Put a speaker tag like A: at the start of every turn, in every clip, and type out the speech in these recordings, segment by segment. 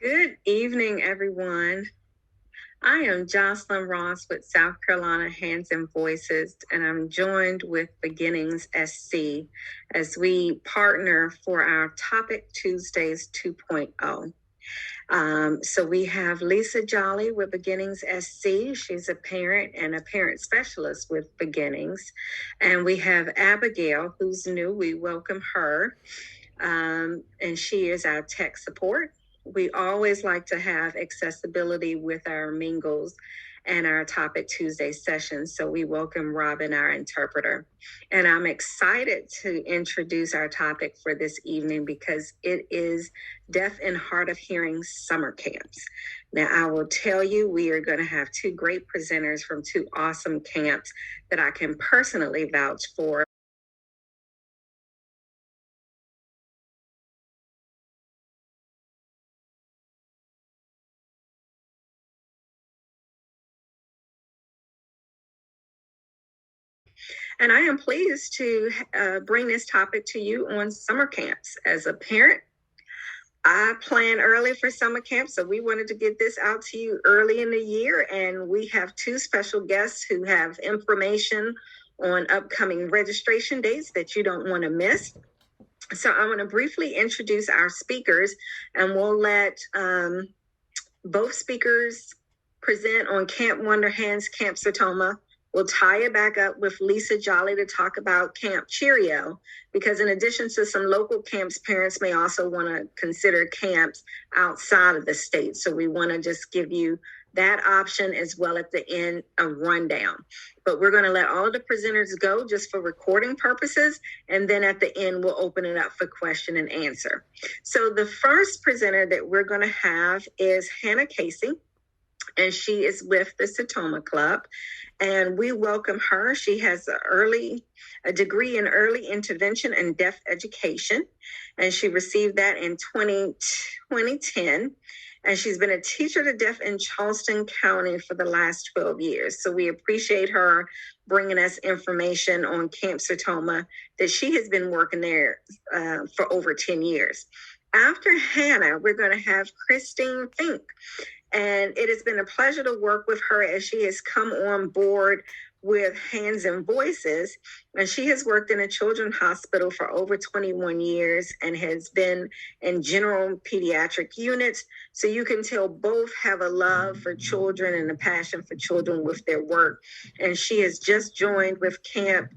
A: Good evening, everyone. I am Jocelyn Ross with South Carolina Hands and Voices, and I'm joined with Beginnings SC as we partner for our Topic Tuesdays 2.0. So we have Lisa Jolly with Beginnings SC. She's a parent and a parent specialist with Beginnings. And we have Abigail, who's new. We welcome her. And she is our tech support. We always like to have accessibility with our mingles and our Topic Tuesday sessions. So we welcome Robin, our interpreter. And I'm excited to introduce our topic for this evening because it is Deaf and Hard of Hearing summer camps. Now, I will tell you, we are going to have two great presenters from two awesome camps that I can personally vouch for. And I am pleased to bring this topic to you on summer camps. As a parent, I plan early for summer camp, so we wanted to get this out to you early in the year. And we have two special guests who have information on upcoming registration dates that you don't want to miss. So I'm going to briefly introduce our speakers, and we'll let both speakers present on Camp Wonder Hands, Camp Sertoma. We'll tie it back up with Lisa Jolly to talk about Camp Cheerio, because in addition to some local camps, parents may also want to consider camps outside of the state. So we want to just give you that option as well at the end, a rundown. But we're going to let all of the presenters go just for recording purposes. And then at the end, we'll open it up for question and answer. So the first presenter that we're going to have is Hannah Casey, and she is with the Sertoma Club. And we welcome her. She has a degree in early intervention and deaf education, and she received that in 2010. And she's been a teacher to deaf in Charleston County for the last 12 years. So we appreciate her bringing us information on Camp Sertoma that she has been working there for over 10 years. After Hannah, we're going to have Christy Fink. And it has been a pleasure to work with her as she has come on board with Hands and Voices. And she has worked in a children's hospital for over 21 years and has been in general pediatric units. So you can tell both have a love for children and a passion for children with their work. And she has just joined with Camp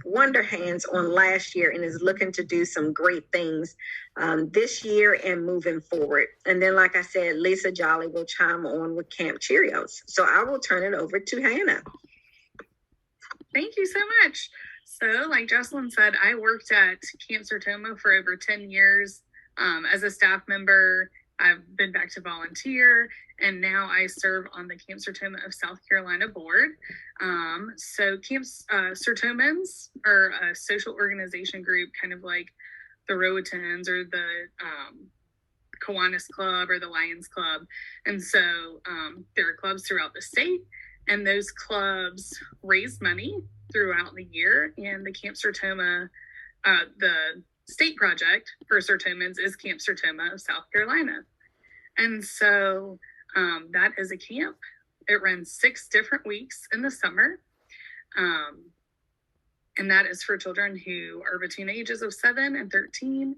A: Wonder Hands on last year and is looking to do some great things this year and moving forward. And then, like I said, Lisa Jolly will chime on with Camp Cheerios. So I will turn it over to Hannah.
B: Thank you so much. So like Jocelyn said, I worked at Camp Sertoma for over 10 years as a staff member. I've been back to volunteer, and now I serve on the Camp Sertoma of South Carolina board. So Camp Sertomans are a social organization group, kind of like the Rowatons or the Kiwanis Club or the Lions Club. And so there are clubs throughout the state, and those clubs raise money throughout the year. And the Camp Sertoma, the state project for Sertomans is Camp Sertoma of South Carolina. And so that is a camp. It runs 6 different weeks in the summer. And that is for children who are between the ages of 7 and 13,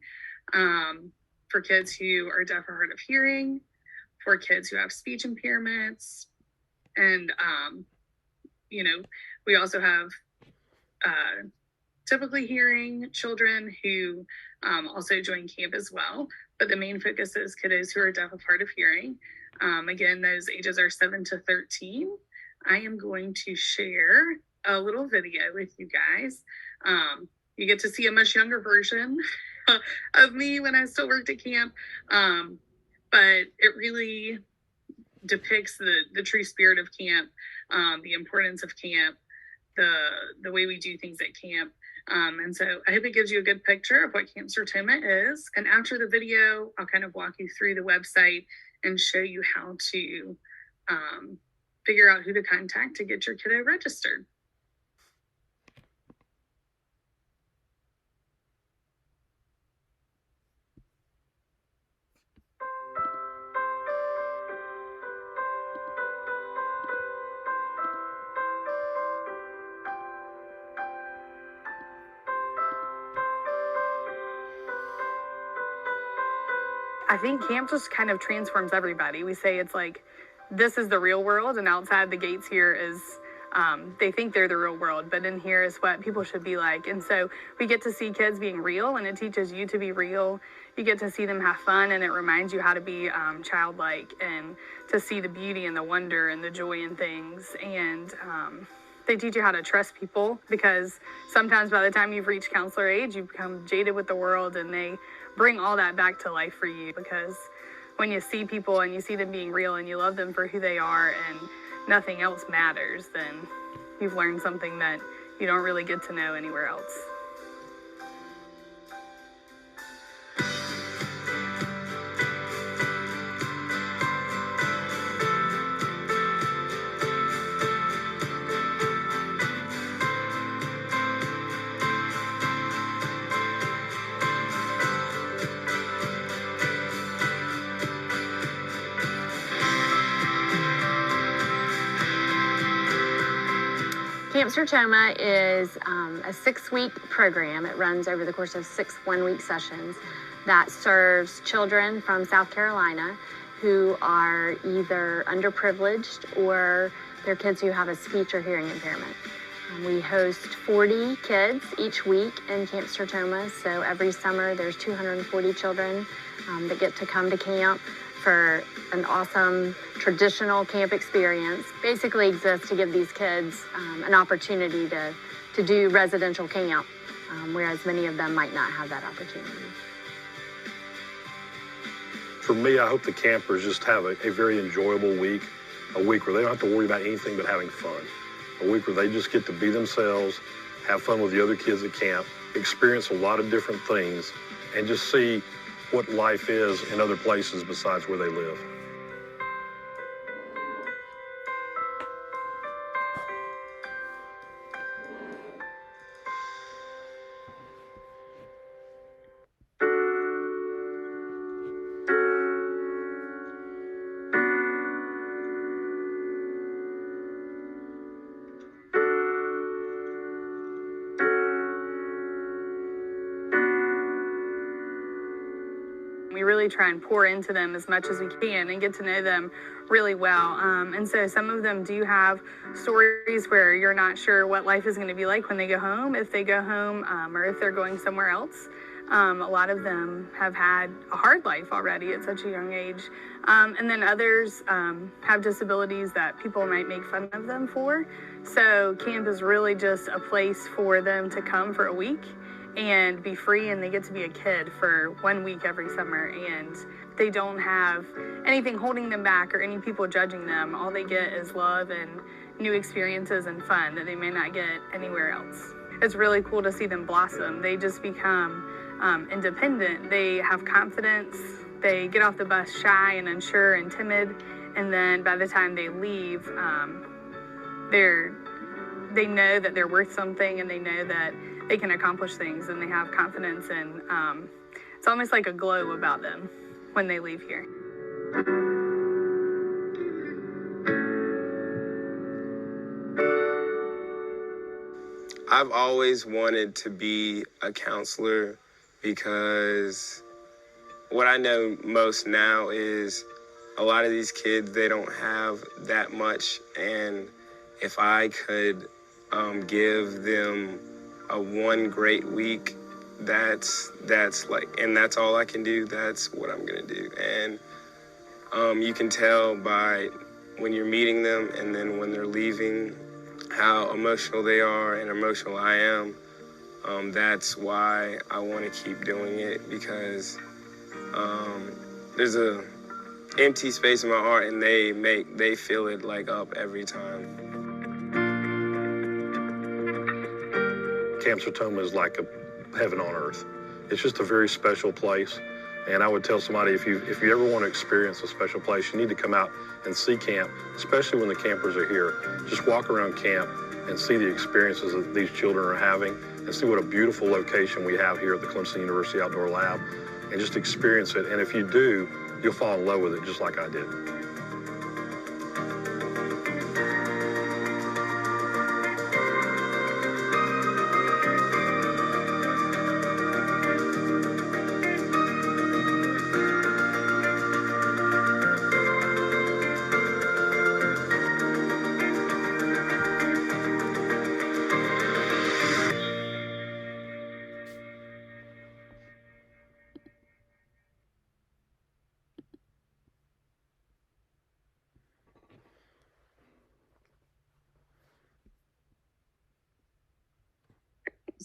B: for kids who are deaf or hard of hearing, for kids who have speech impairments. And, we also have typically hearing children who also join camp as well. But the main focus is kiddos who are deaf or hard of hearing. Again, those ages are 7 to 13. I am going to share a little video with you guys. You get to see a much younger version of me when I still worked at camp. But it really depicts the true spirit of camp, the importance of camp, the way we do things at camp. And so I hope it gives you a good picture of what Camp Sertoma is. And after the video, I'll kind of walk you through the website and show you how to figure out who to contact to get your kiddo registered. I think camp just kind of transforms everybody. We say it's like, this is the real world, and outside the gates here is, they think they're the real world, but in here is what people should be like. And so we get to see kids being real, and it teaches you to be real. You get to see them have fun, and it reminds you how to be childlike and to see the beauty and the wonder and the joy in things. And they teach you how to trust people, because sometimes by the time you've reached counselor age, you become jaded with the world, and they bring all that back to life for you, because when you see people and you see them being real and you love them for who they are and nothing else matters, then you've learned something that you don't really get to know anywhere else.
C: Camp Sertoma is a 6-week program. It runs over the course of 6 one-week sessions that serves children from South Carolina who are either underprivileged or they're kids who have a speech or hearing impairment. We host 40 kids each week in Camp Sertoma, so every summer there's 240 children that get to come to camp for an awesome traditional camp experience. Basically exists to give these kids an opportunity to do residential camp, whereas many of them might not have that opportunity.
D: For me, I hope the campers just have a very enjoyable week, a week where they don't have to worry about anything but having fun, a week where they just get to be themselves, have fun with the other kids at camp, experience a lot of different things, and just see what life is in other places besides where they live.
B: We really try and pour into them as much as we can and get to know them really well. And so some of them do have stories where you're not sure what life is going to be like when they go home, if they go home, or if they're going somewhere else. A lot of them have had a hard life already at such a young age. And then others have disabilities that people might make fun of them for. So camp is really just a place for them to come for a week and be free, and they get to be a kid for 1 week every summer, and they don't have anything holding them back or any people judging them. All they get is love and new experiences and fun that they may not get anywhere else. It's really cool to see them blossom. They just become independent. They have confidence. They get off the bus shy and unsure and timid, and then by the time they leave, they know that they're worth something, and they know that they can accomplish things, and they have confidence, and it's almost like a glow about them when they leave here.
E: I've always wanted to be a counselor because what I know most now is a lot of these kids, they don't have that much, and if I could give them a one great week, that's like, and that's all I can do, that's what I'm gonna do. And you can tell by when you're meeting them and then when they're leaving how emotional they are and emotional I am. That's why I want to keep doing it, because there's a empty space in my heart, and they fill it like up every time.
D: Camp Sertoma is like a heaven on earth. It's just a very special place. And I would tell somebody, if you ever want to experience a special place, you need to come out and see camp, especially when the campers are here. Just walk around camp and see the experiences that these children are having, and see what a beautiful location we have here at the Clemson University Outdoor Lab, and just experience it. And if you do, you'll fall in love with it just like I did.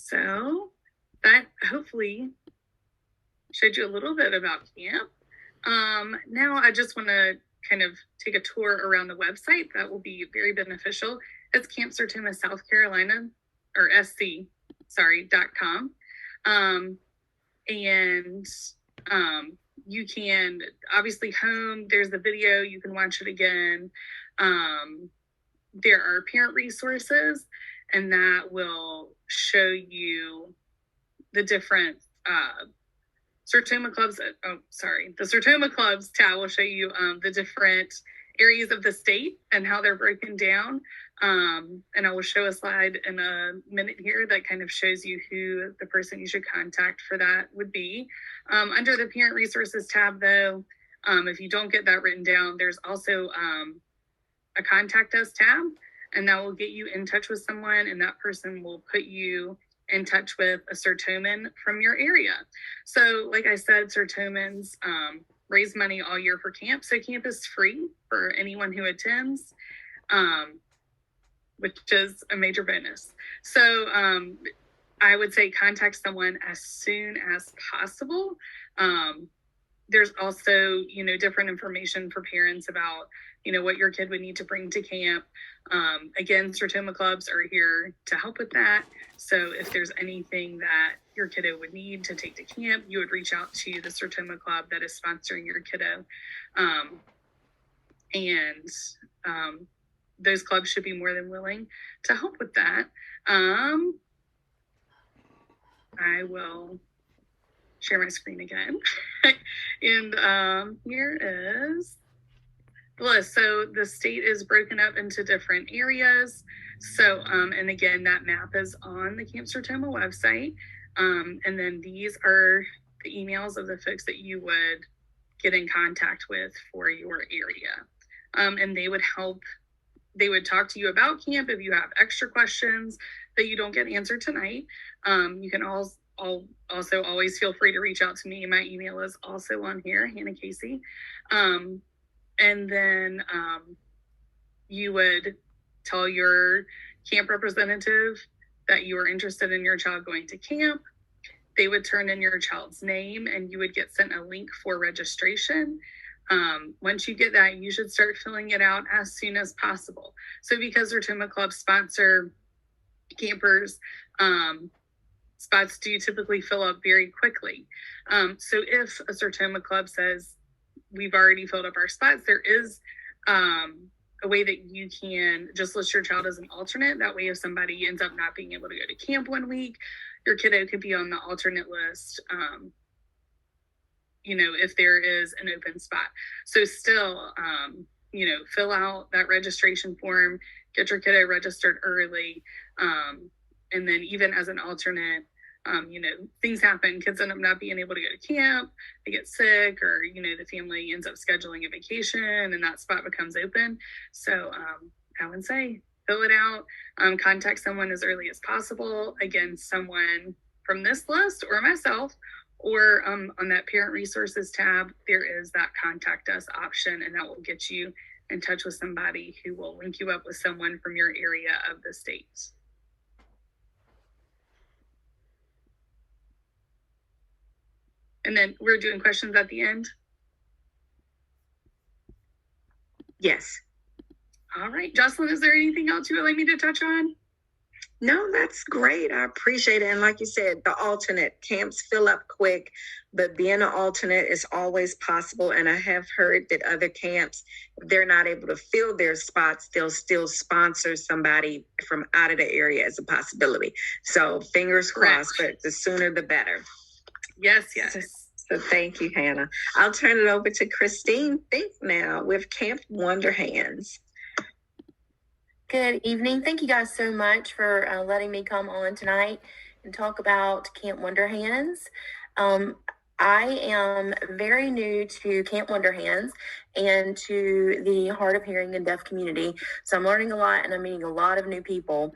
B: So that hopefully showed you a little bit about camp. Now I just want to kind of take a tour around the website. That will be very beneficial. It's Camp Sertoma, South Carolina, or SC, .com. You can obviously home, there's the video, you can watch it again. There are parent resources, and that will show you the different Sertoma clubs. The Sertoma clubs tab will show you the different areas of the state and how they're broken down. And I will show a slide in a minute here that kind of shows you who the person you should contact for that would be. Under the parent resources tab, though, if you don't get that written down, there's also a contact us tab, and that will get you in touch with someone, and that person will put you in touch with a Sertoman from your area. So like I said, Sertomans raise money all year for camp. So camp is free for anyone who attends, which is a major bonus. So I would say contact someone as soon as possible. There's also, different information for parents about, what your kid would need to bring to camp. Again, Sertoma clubs are here to help with that. So if there's anything that your kiddo would need to take to camp, you would reach out to the Sertoma club that is sponsoring your kiddo. Those clubs should be more than willing to help with that. I will share my screen again. And here is the list. So the state is broken up into different areas. So, and again, that map is on the Camp Sertoma website. And then these are the emails of the folks that you would get in contact with for your area. And they would help, they would talk to you about camp if you have extra questions that you don't get answered tonight. You can also always feel free to reach out to me. My email is also on here, Hannah Casey. And then you would tell your camp representative that you are interested in your child going to camp. They would turn in your child's name, and you would get sent a link for registration. Once you get that, you should start filling it out as soon as possible. So because Sertoma clubs sponsor campers, spots do typically fill up very quickly. So if a Sertoma club says, we've already filled up our spots, there is a way that you can just list your child as an alternate. That way, if somebody ends up not being able to go to camp one week, your kiddo could be on the alternate list, if there is an open spot. So still, fill out that registration form, get your kiddo registered early. And then even as an alternate, things happen. Kids end up not being able to go to camp, they get sick, or, the family ends up scheduling a vacation and that spot becomes open. So I would say fill it out, contact someone as early as possible. Again, someone from this list or myself, or on that parent resources tab, there is that contact us option, and that will get you in touch with somebody who will link you up with someone from your area of the state. And then we're doing questions at the end.
A: Yes.
B: All right, Jocelyn, is there anything else you would like me to touch on?
A: No, that's great. I appreciate it. And like you said, the alternate camps fill up quick, but being an alternate is always possible. And I have heard that other camps, if they're not able to fill their spots, they'll still sponsor somebody from out of the area as a possibility. So fingers crossed, but the sooner the better.
B: Yes.
A: So thank you, Hannah. I'll turn it over to Christine Fink now with Camp Wonder Hands.
F: Good evening. Thank you guys so much for letting me come on tonight and talk about Camp Wonder Hands. I am very new to Camp Wonder Hands and to the hard of hearing and deaf community. So I'm learning a lot, and I'm meeting a lot of new people.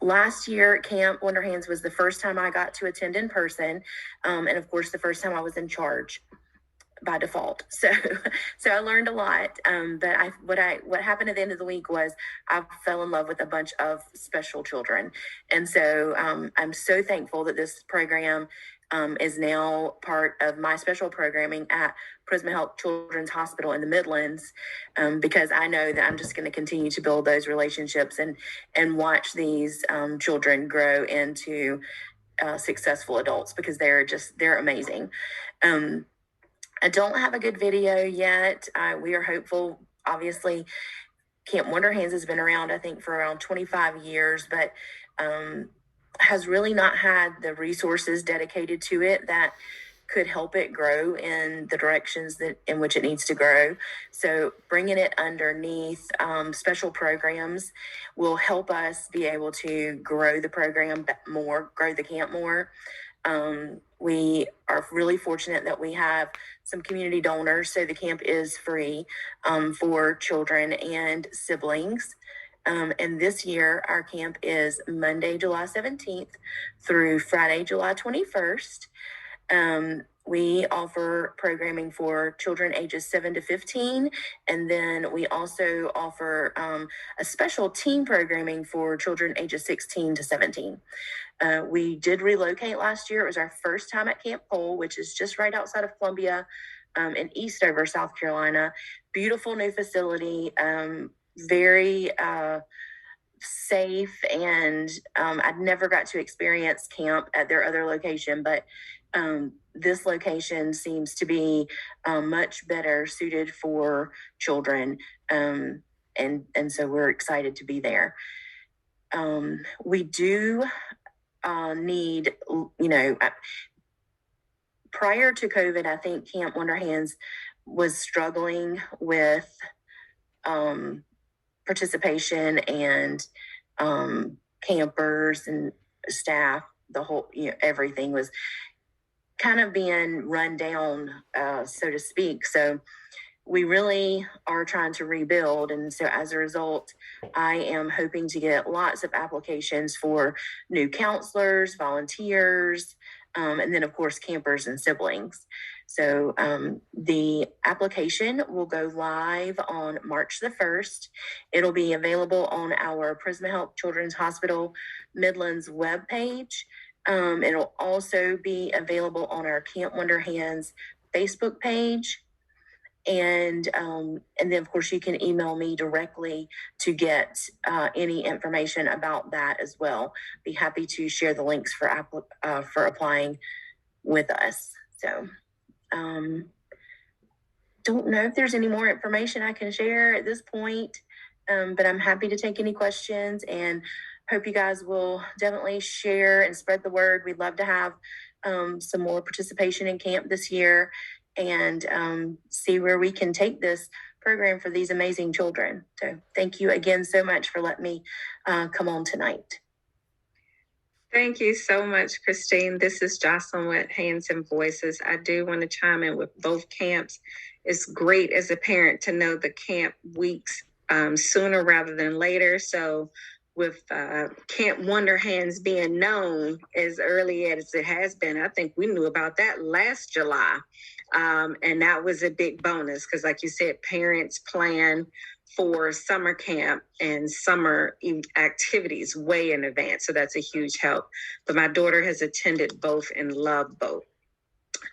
F: Last year, Camp Wonder Hands was the first time I got to attend in person, and of course, the first time I was in charge. by default. So I learned a lot. But what happened at the end of the week was I fell in love with a bunch of special children. And so I'm so thankful that this program is now part of my special programming at Prisma Health Children's Hospital in the Midlands, because I know that I'm just going to continue to build those relationships and watch these children grow into successful adults, because they're amazing. I don't have a good video yet. We are hopeful. Obviously, Camp Wonder Hands has been around, I think, for around 25 years, but has really not had the resources dedicated to it that could help it grow in the directions in which it needs to grow. So bringing it underneath special programs will help us be able to grow the program more, grow the camp more. We are really fortunate that we have some community donors, so the camp is free for children and siblings. And this year, our camp is Monday, July 17th through Friday, July 21st. We offer programming for children ages 7 to 15. And then we also offer a special team programming for children ages 16 to 17. We did relocate last year. It was our first time at Camp Cole, which is just right outside of Columbia in Eastover, South Carolina. Beautiful new facility, very safe, and I'd never got to experience camp at their other location, but this location seems to be much better suited for children, and so we're excited to be there. We do need, prior to COVID, I think Camp Wonder Hands was struggling with participation and campers and staff. The whole, everything was kind of being run down, so to speak. So we really are trying to rebuild. And so as a result, I am hoping to get lots of applications for new counselors, volunteers, and then of course campers and siblings. So the application will go live on March the 1st. It'll be available on our Prisma Health Children's Hospital Midlands webpage. It'll also be available on our Camp Wonder Hands Facebook page. And then, of course, you can email me directly to get any information about that as well. Be happy to share the links for applying with us. So don't know if there's any more information I can share at this point, but I'm happy to take any questions, and hope you guys will definitely share and spread the word. We'd love to have some more participation in camp this year, and see where we can take this program for these amazing children. So thank you again so much for letting me come on tonight.
A: Thank you so much, Christine. This is Jocelyn with Hands and Voices. I do want to chime in with both camps. It's great as a parent to know the camp weeks sooner rather than later. So with Camp Wonder Hands being known as early as it has been, I think we knew about that last July. And that was a big bonus because, like you said, parents plan for summer camp and summer activities way in advance. So that's a huge help. But my daughter has attended both and loved both.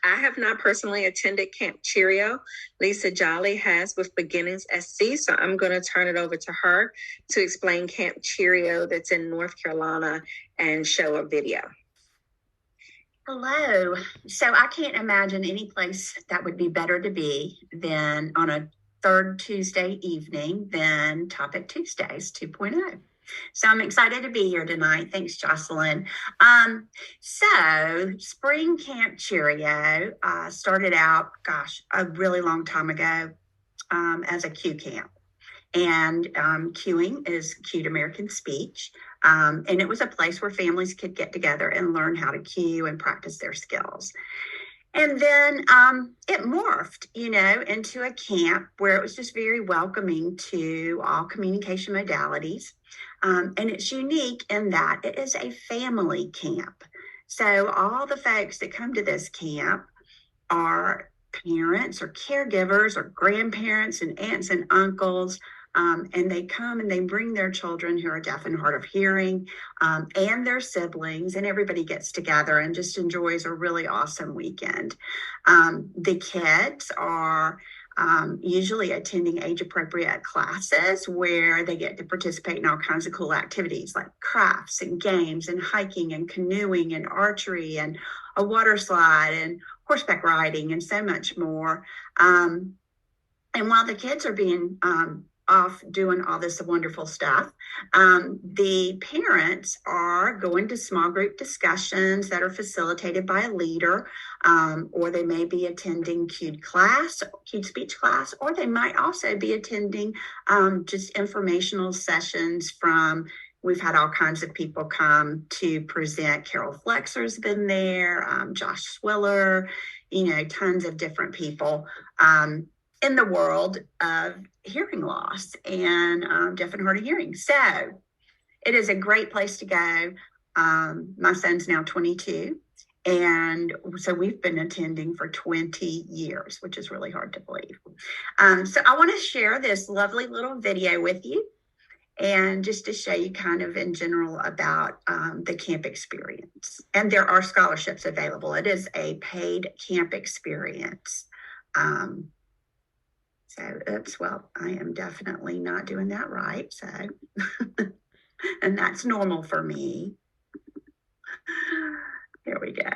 A: I have not personally attended Camp Cheerio. Lisa Jolly has with Beginnings SC. So I'm going to turn it over to her to explain Camp Cheerio that's in North Carolina and show a video.
G: Hello. So I can't imagine any place that would be better to be than on a third Tuesday evening than Topic Tuesdays 2.0. So I'm excited to be here tonight. Thanks, Jocelyn. So Spring Camp Cheerio started out, a really long time ago as a Q camp. And queuing is Cute American Speech. And it was a place where families could get together and learn how to cue and practice their skills. And then it morphed, into a camp where it was just very welcoming to all communication modalities. And it's unique in that it is a family camp. So all the folks that come to this camp are parents or caregivers or grandparents and aunts and uncles. And they come and they bring their children who are deaf and hard of hearing, and their siblings, and everybody gets together and just enjoys a really awesome weekend. The kids are usually attending age-appropriate classes where they get to participate in all kinds of cool activities like crafts and games and hiking and canoeing and archery and a water slide and horseback riding and so much more. And while the kids are being off doing all this wonderful stuff, the parents are going to small group discussions that are facilitated by a leader, or they may be attending cued speech class, or they might also be attending just informational sessions from. We've had all kinds of people come to present. Carol Flexer's been there, Josh Swiller, tons of different people in the world of hearing loss and deaf and hard of hearing. So it is a great place to go. My son's now 22. And so we've been attending for 20 years, which is really hard to believe. So I want to share this lovely little video with you, and just to show you kind of in general about the camp experience. And there are scholarships available. It is a paid camp experience. I am definitely not doing that right. So, and that's normal for me. Here we go.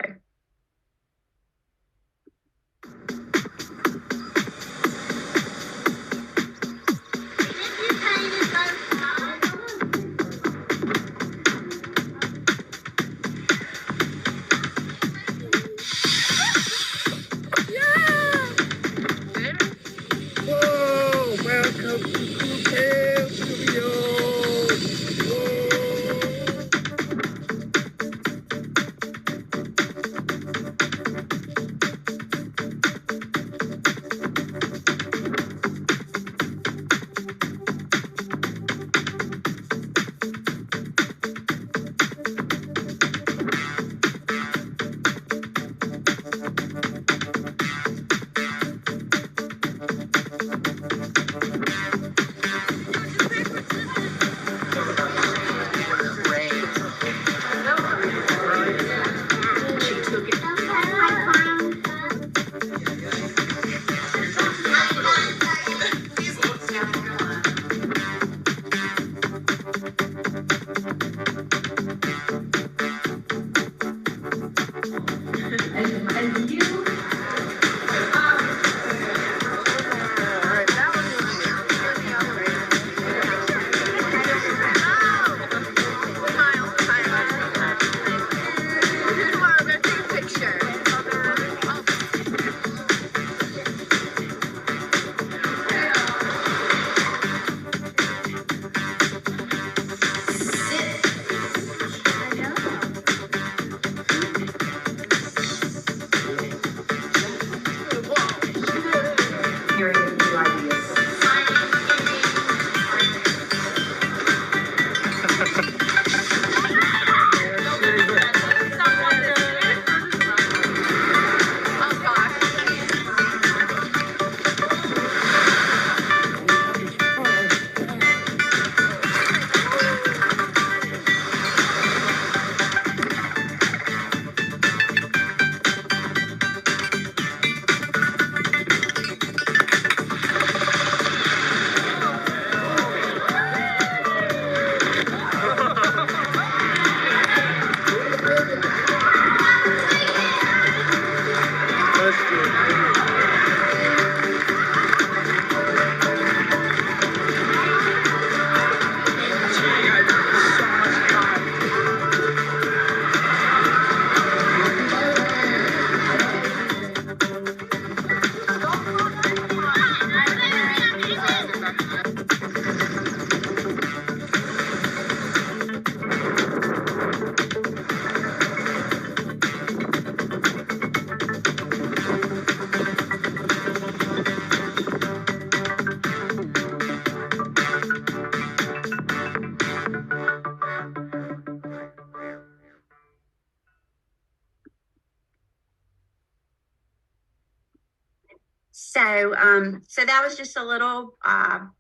G: So that was just a little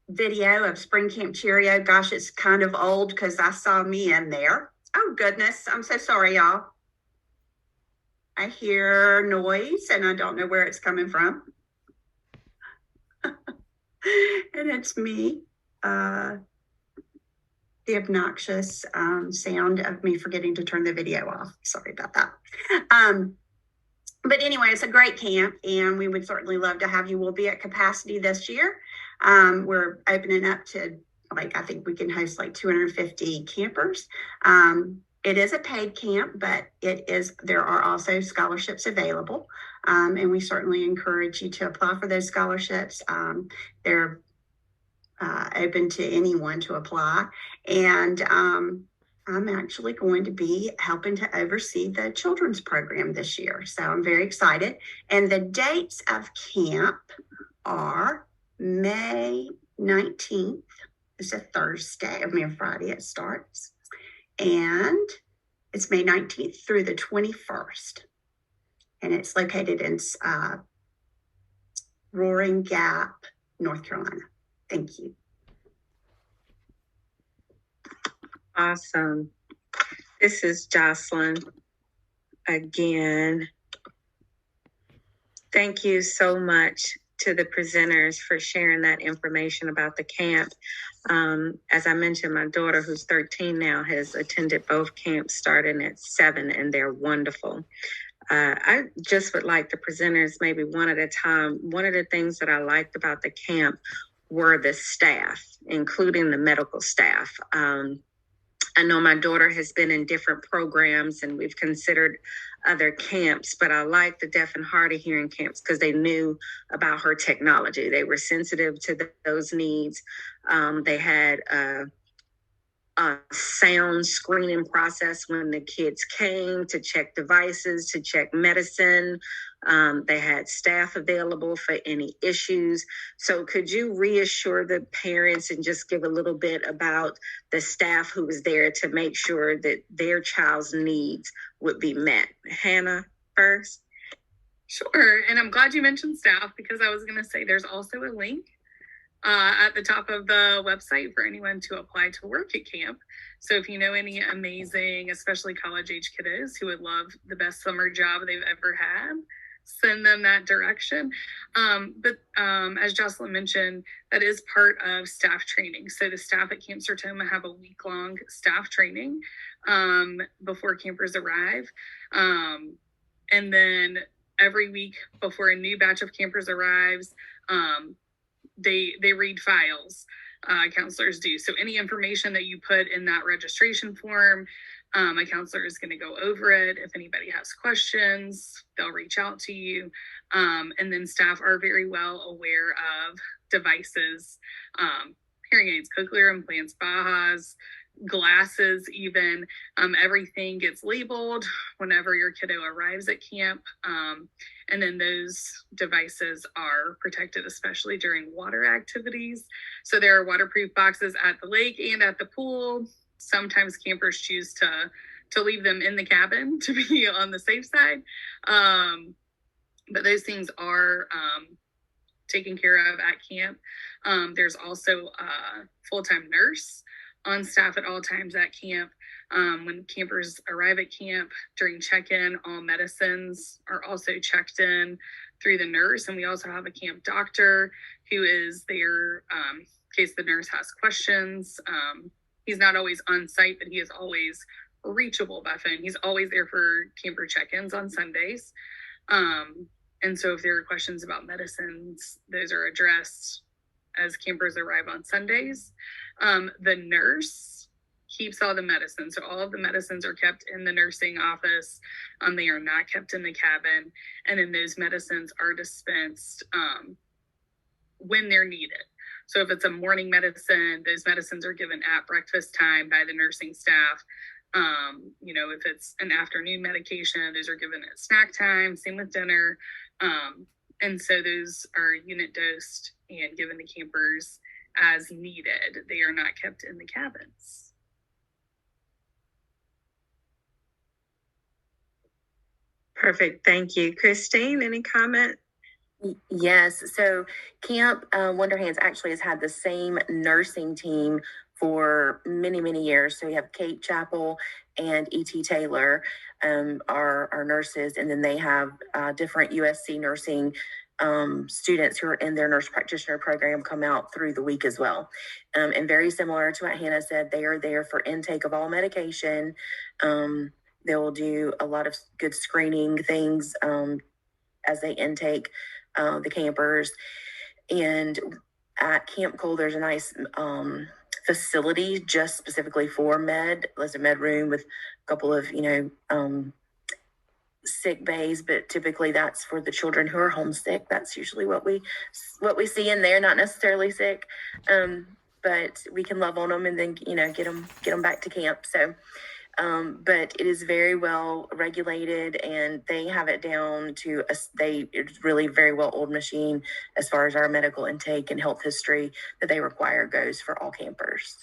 G: video of Spring Camp Cheerio. Gosh, it's kind of old because I saw me in there. Oh, goodness. I'm so sorry, y'all. I hear noise and I don't know where it's coming from. And it's me. The obnoxious sound of me forgetting to turn the video off. Sorry about that. But anyway, it's a great camp, and we would certainly love to have you. We'll be at capacity this year. We're opening up to, like, I think we can host like 250 campers. It is a paid camp, but there are also scholarships available. And we certainly encourage you to apply for those scholarships. They're open to anyone to apply. And I'm actually going to be helping to oversee the children's program this year. So I'm very excited. And the dates of camp are May 19th. It's a Thursday. A Friday it starts. And it's May 19th through the 21st. And it's located in Roaring Gap, North Carolina. Thank you.
A: Awesome. This is Jocelyn again. Thank you so much to the presenters for sharing that information about the camp. As I mentioned, my daughter, who's 13 now, has attended both camps starting at 7, and they're wonderful. I just would like the presenters, maybe one at a time. One of the things that I liked about the camp were the staff, including the medical staff. I know my daughter has been in different programs and we've considered other camps, but I like the deaf and hard of hearing camps because they knew about her technology. They were sensitive to those needs. They had a sound screening process when the kids came to check devices, to check medicine. They had staff available for any issues. So could you reassure the parents and just give a little bit about the staff who was there to make sure that their child's needs would be met? Hannah first.
B: Sure. And I'm glad you mentioned staff because I was going to say there's also a link at the top of the website for anyone to apply to work at camp. So if you know any amazing, especially college age kiddos who would love the best summer job they've ever had, send them that direction. But as Jocelyn mentioned, that is part of staff training. So the staff at Camp Sertoma have a week-long staff training before campers arrive. And then every week before a new batch of campers arrives, they read files, counselors do. So any information that you put in that registration form, a counselor is going to go over it. If anybody has questions, they'll reach out to you. And then staff are very well aware of devices, hearing aids, cochlear implants, Bajas, glasses, even. Everything gets labeled whenever your kiddo arrives at camp. And then those devices are protected, especially during water activities. So there are waterproof boxes at the lake and at the pool. Sometimes campers choose to leave them in the cabin to be on the safe side. But those things are taken care of at camp. There's also a full-time nurse on staff at all times at camp. When campers arrive at camp during check-in, all medicines are also checked in through the nurse. And we also have a camp doctor who is there in case the nurse has questions. He's not always on site, but he is always reachable by phone. He's always there for camper check-ins on Sundays. And so if there are questions about medicines, those are addressed as campers arrive on Sundays. The nurse keeps all the medicines. So all of the medicines are kept in the nursing office. They are not kept in the cabin. And then those medicines are dispensed when they're needed. So if it's a morning medicine, those medicines are given at breakfast time by the nursing staff. If it's an afternoon medication, those are given at snack time, same with dinner. And so those are unit dosed and given to campers as needed. They are not kept in the cabins.
A: Perfect. Thank you. Christine, any comment?
F: Yes. So Camp Wonder Hands actually has had the same nursing team for many, many years. So we have Kate Chappell and E.T. Taylor are nurses, and then they have different USC nursing students who are in their nurse practitioner program come out through the week as well. And very similar to what Hannah said, they are there for intake of all medication. They will do a lot of good screening things as they intake the campers. And at Camp Cole, there's a nice facility just specifically for med. There's a med room with a couple of, sick bays, but typically that's for the children who are homesick. That's usually what we see in there, not necessarily sick. But we can love on them and then, get them back to camp. So, but it is very well regulated, and they have it down to it's really very well oiled machine as far as our medical intake and health history that they require goes for all campers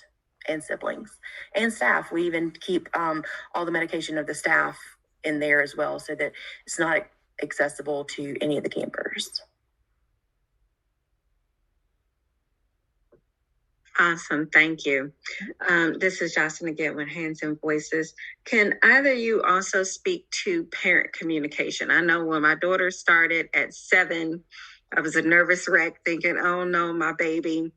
F: and siblings and staff. We even keep all the medication of the staff in there as well, so that it's not accessible to any of the campers.
A: Awesome. Thank you. This is Jocelyn again with Hands and Voices. Can either of you also speak to parent communication? I know when my daughter started at 7, I was a nervous wreck thinking, oh no, my baby.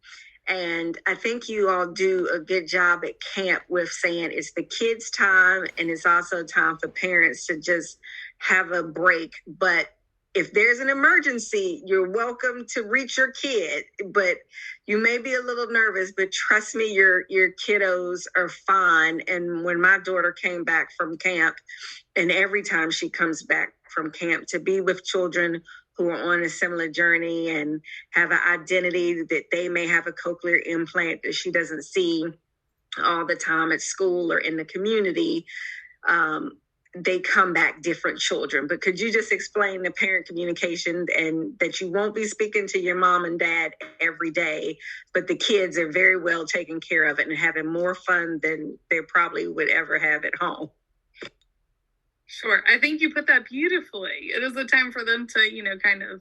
A: And I think you all do a good job at camp with saying it's the kids' time, and it's also time for parents to just have a break. But if there's an emergency, you're welcome to reach your kid, but you may be a little nervous, but trust me, your kiddos are fine. And when my daughter came back from camp, and every time she comes back from camp, to be with children who are on a similar journey and have an identity that they may have a cochlear implant that she doesn't see all the time at school or in the community, they come back different children. But could you just explain the parent communication, and that you won't be speaking to your mom and dad every day, but the kids are very well taken care of it and having more fun than they probably would ever have at home?
B: Sure. I think you put that beautifully. It is a time for them to, kind of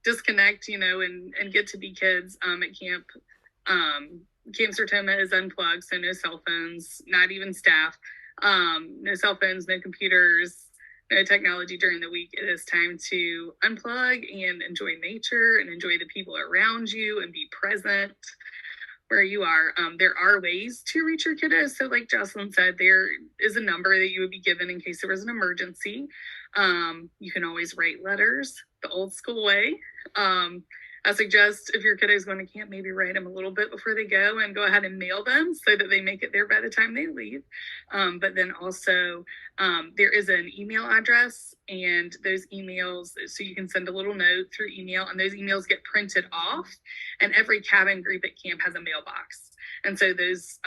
B: disconnect, and get to be kids at camp. Camp Sertoma is unplugged, so no cell phones, not even staff. No cell phones, no computers, no technology during the week. It is time to unplug and enjoy nature and enjoy the people around you and be present where you are. There are ways to reach your kiddos. So like Jocelyn said, there is a number that you would be given in case there was an emergency. You can always write letters the old school way. I suggest if your kiddo is going to camp, maybe write them a little bit before they go and go ahead and mail them so that they make it there by the time they leave. But then also there is an email address, and those emails, so you can send a little note through email, and those emails get printed off, and every cabin group at camp has a mailbox. And so those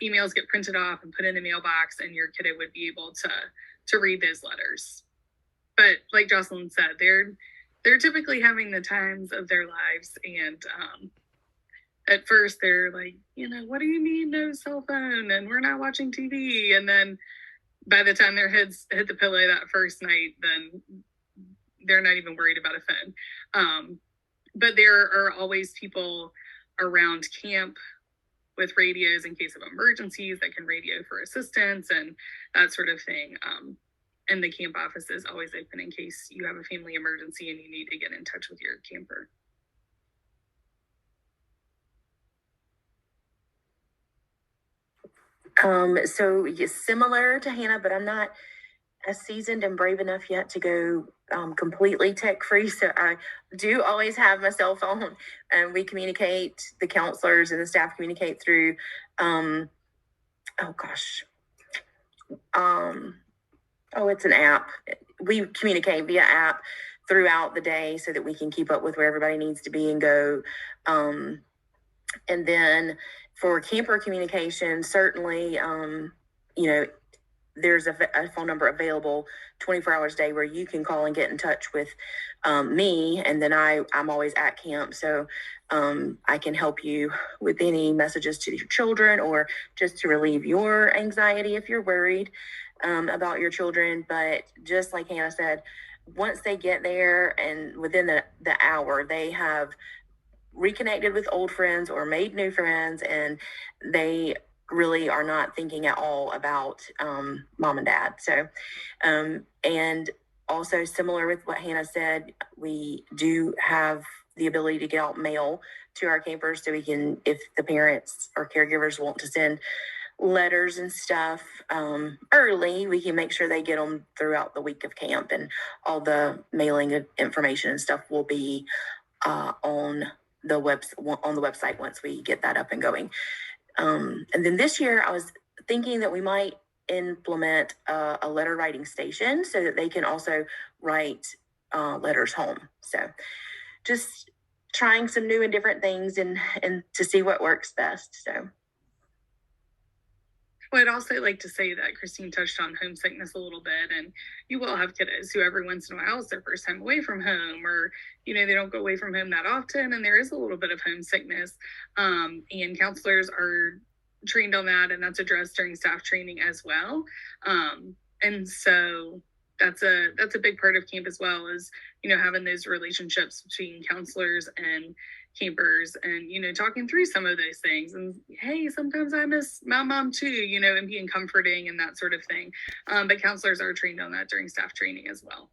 B: emails get printed off and put in the mailbox, and your kiddo would be able to read those letters. But like Jocelyn said, they're typically having the times of their lives. And at first they're like, what do you mean no cell phone? And we're not watching TV. And then by the time their heads hit the pillow that first night, then they're not even worried about a phone. But there are always people around camp with radios in case of emergencies that can radio for assistance and that sort of thing. And the camp office is always open in case you have a family emergency and you need to get in touch with your camper.
F: So similar to Hannah, but I'm not as seasoned and brave enough yet to go completely tech free. So I do always have my cell phone, and we communicate, the counselors and the staff communicate through, it's an app. We communicate via app throughout the day so that we can keep up with where everybody needs to be and go. And then for camper communication, certainly, there's a phone number available 24 hours a day where you can call and get in touch with me. And then I'm always at camp. So I can help you with any messages to your children or just to relieve your anxiety if you're worried about your children. But just like Hannah said, once they get there and within the hour, they have reconnected with old friends or made new friends, and they really are not thinking at all about mom and dad. So, and also similar with what Hannah said, we do have the ability to get out mail to our campers, so we can, if the parents or caregivers want to send letters and stuff early, we can make sure they get them throughout the week of camp, and all the mailing of information and stuff will be on the website once we get that up and going. And then this year I was thinking that we might implement a letter writing station so that they can also write letters home. So just trying some new and different things and to see what works best. So
B: Well, I'd also like to say that Christine touched on homesickness a little bit, and you will have kiddos who every once in a while it's their first time away from home, or, you know, they don't go away from home that often, and there is a little bit of homesickness. And counselors are trained on that, and that's addressed during staff training as well. And so that's a big part of camp as well, is, you know, having those relationships between counselors and campers, and, you know, talking through some of those things, and hey, sometimes I miss my mom too, you know, and being comforting and that sort of thing. But counselors are trained on that during staff training as well.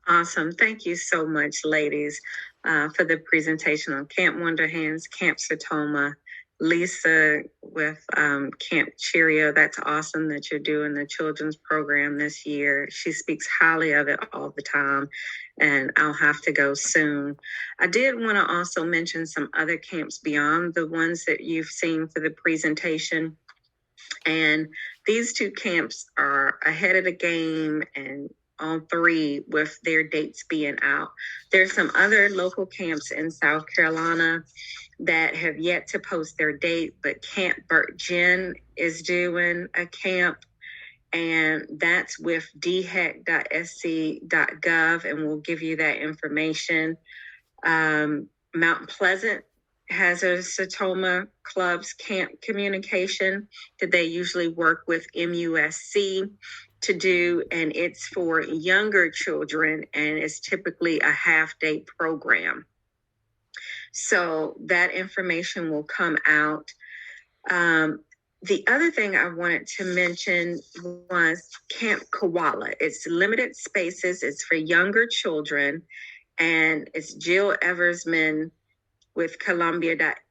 A: Awesome. Thank you so much, ladies, for the presentation on Camp Wonder Hands, Camp Sertoma. Lisa with Camp Cheerio. That's awesome that you're doing the children's program this year. She speaks highly of it all the time, and I'll have to go soon. I did want to also mention some other camps beyond the ones that you've seen for the presentation. And these two camps are ahead of the game, and all three with their dates being out. There's some other local camps in South Carolina that have yet to post their date, but Camp Burt-Jen is doing a camp, and that's with dhec.sc.gov, and we'll give you that information. Mount Pleasant has a Sertoma Club's camp communication that they usually work with MUSC to do, and it's for younger children, and it's typically a half-day program. So that information will come out. The other thing I wanted to mention was Camp Koala. It's limited spaces. It's for younger children, and it's Jill Eversman with columbia.sc.edu,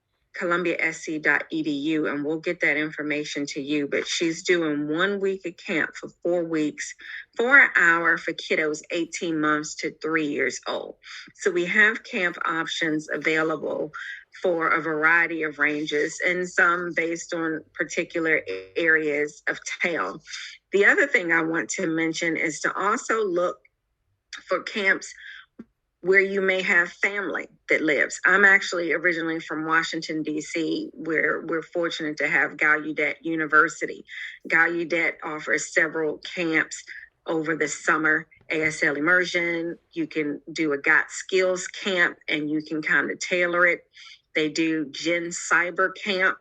A: and we'll get that information to you. But she's doing 1 week of camp for 4 weeks, for an hour for kiddos 18 months to 3 years old. So we have camp options available for a variety of ranges, and some based on particular areas of town. The other thing I want to mention is to also look for camps where you may have family that lives. I'm actually originally from Washington, D.C., where we're fortunate to have Gallaudet University. Gallaudet offers several camps over the summer, ASL immersion. You can do a Got Skills camp, and you can kind of tailor it. They do Gen Cyber Camp.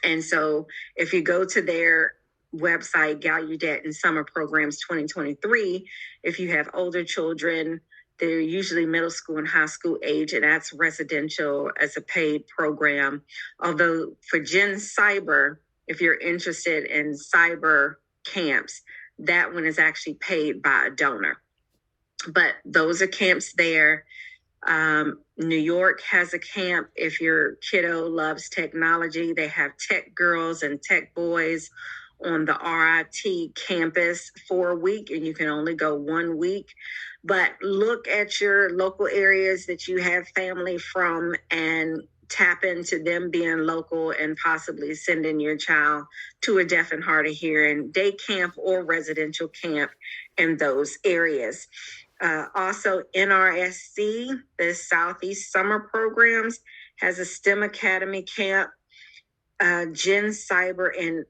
A: And so if you go to their website, Gallaudet and Summer Programs 2023, if you have older children, they're usually middle school and high school age, and that's residential as a paid program. Although for Gen Cyber, if you're interested in cyber camps, that one is actually paid by a donor. But those are camps there. New York has a camp if your kiddo loves technology. They have tech girls and tech boys on the RIT campus for a week, and you can only go 1 week. But look at your local areas that you have family from and tap into them being local, and possibly sending your child to a deaf and hard of hearing day camp or residential camp in those areas. Also, NRSC, the Southeast Summer Programs, has a STEM Academy camp, Gen Cyber and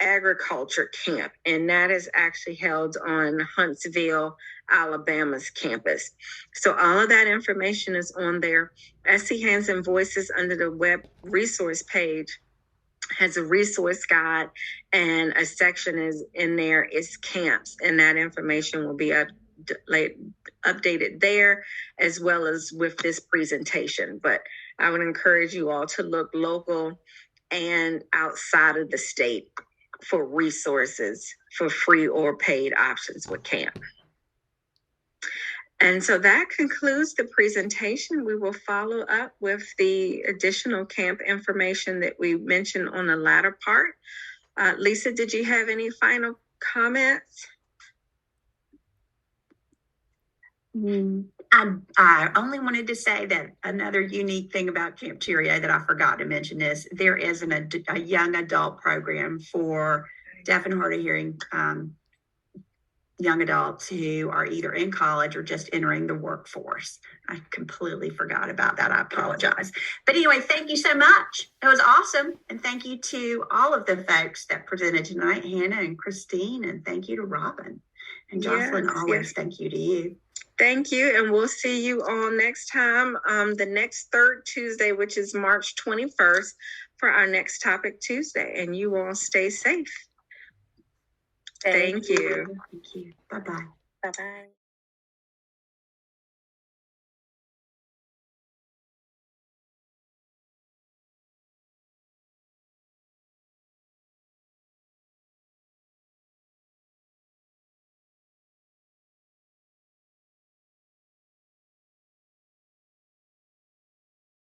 A: Agriculture camp, and that is actually held on Huntsville, Alabama's campus. So all of that information is on there. SC Hands and Voices under the web resource page has a resource guide, and a section is in there is camps, and that information will be updated there as well as with this presentation. But I would encourage you all to look local and outside of the state for resources for free or paid options with camp. And so that concludes the presentation. We will follow up with the additional camp information that we mentioned on the latter part. Lisa, did you have any final comments?
G: I only wanted to say that another unique thing about Camp Cheerio that I forgot to mention is there is a young adult program for deaf and hard of hearing young adults who are either in college or just entering the workforce. I completely forgot about that. I apologize. But anyway, thank you so much. It was awesome. And thank you to all of the folks that presented tonight, Hannah and Christine, and thank you to Robin and Jocelyn. Always thank you to you.
A: Thank you, and we'll see you all next time, the next third Tuesday, which is March 21st, for our next Topic Tuesday. And you all stay safe. Thank you.
G: Thank you. Bye-bye.
F: Bye-bye.